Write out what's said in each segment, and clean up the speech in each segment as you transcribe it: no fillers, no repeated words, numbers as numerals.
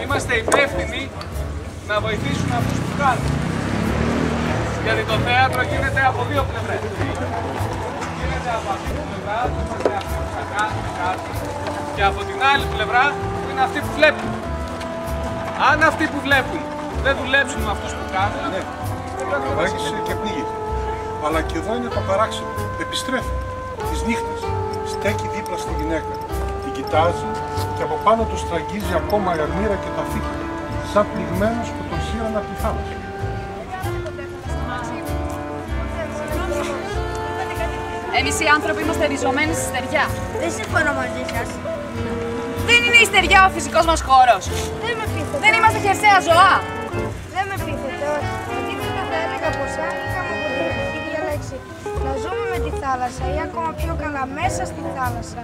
είμαστε υπεύθυνοι να βοηθήσουμε αυτούς που κάνουν. Γιατί το θέατρο γίνεται από δύο πλευρές. Γίνεται από αυτή την πλευρά, που είμαστε αυτοί που θα κάνουν κάτι, και από την άλλη πλευρά που είναι αυτοί που βλέπουν. Αν αυτοί που βλέπουν δεν δουλέψουν με αυτούς που κάνουν, ναι, βάγισε και πνίγεται. Αλλά και εδώ είναι το παράξενο. Επιστρέφει τις νύχτες, στέκει δίπλα στη γυναίκα, την κοιτάζει και από πάνω του στραγγίζει ακόμα η αρμύρα και τα φύλλα, σαν πληγμένος που τον σύραν από τη θάλασσα. Εμείς οι άνθρωποι είμαστε ριζωμένοι στη στεριά. Δεν συμφωνώ μαζί σας. Δεν είναι η στεριά ο φυσικός μας χώρος. Δεν με πείθετε. Δεν είμαστε χερσαία ζωά. Δεν με πείθετε, όχι. Αντίθετα θα έλεγα πως αν είχαμε αποτελεσματική διαλέξη να ζούμε με τη θάλασσα ή ακόμα πιο καλά μέσα στη θάλασσα,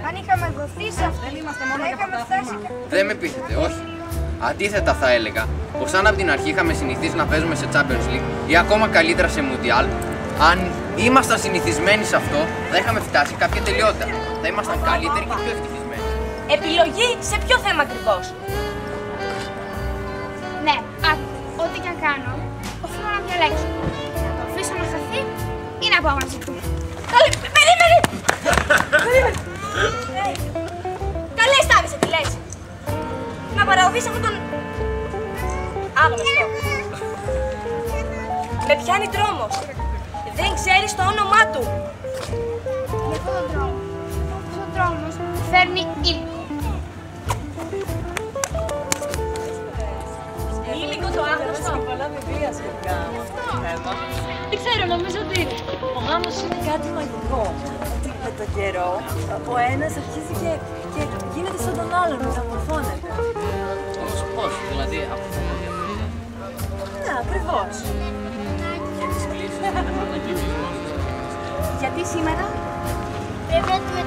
αν είχαμε δοθεί σε αυτή, θα είχαμε φτάσει. Δεν με πείθετε, όχι. Αντίθετα θα έλεγα πως αν από την αρχή είχαμε συνηθίσει να παίζουμε σε Champions League ή ακόμα καλύτερα σε Mundial, αν ήμασταν συνηθισμένοι σε αυτό, θα είχαμε φτάσει κάποια τελειότητα. Θα ήμασταν καλύτεροι και πιο ευτυχισμένοι. Επιλογή σε ποιο θέμα ακριβώς? Ναι, ό,τι και αν κάνω, οφείλω να διαλέξω. Να το αφήσω να χαθεί ή να πάω να ζητούμε. Περίμενε! Καλέ στάβησε τη λέξη. Να παραοδείς αυτόν τον άγνωστο. Με πιάνει τρόμος. Δεν ξέρεις το όνομά του. Για αυτόν τον δρόμο. Αυτός ο δρόμος φέρνει ήλικο. Ήλικο το άγνωστο. Πολλά βιβλία σχετικά με αυτό το θέμα. Δεν ξέρω, νομίζω ότι ο γάμος είναι κάτι μαγικό. Ότι με τον καιρό ο ένας αρχίζει και γίνεται σαν τον άλλον, μεταμορφώνεται. Όμως πώς, δηλαδή από αυτό το διαφέρει. Ναι, ακριβώς. Για τις κλήσεις δεν θα γίνει. Γιατί σήμερα δεν βλέπουμε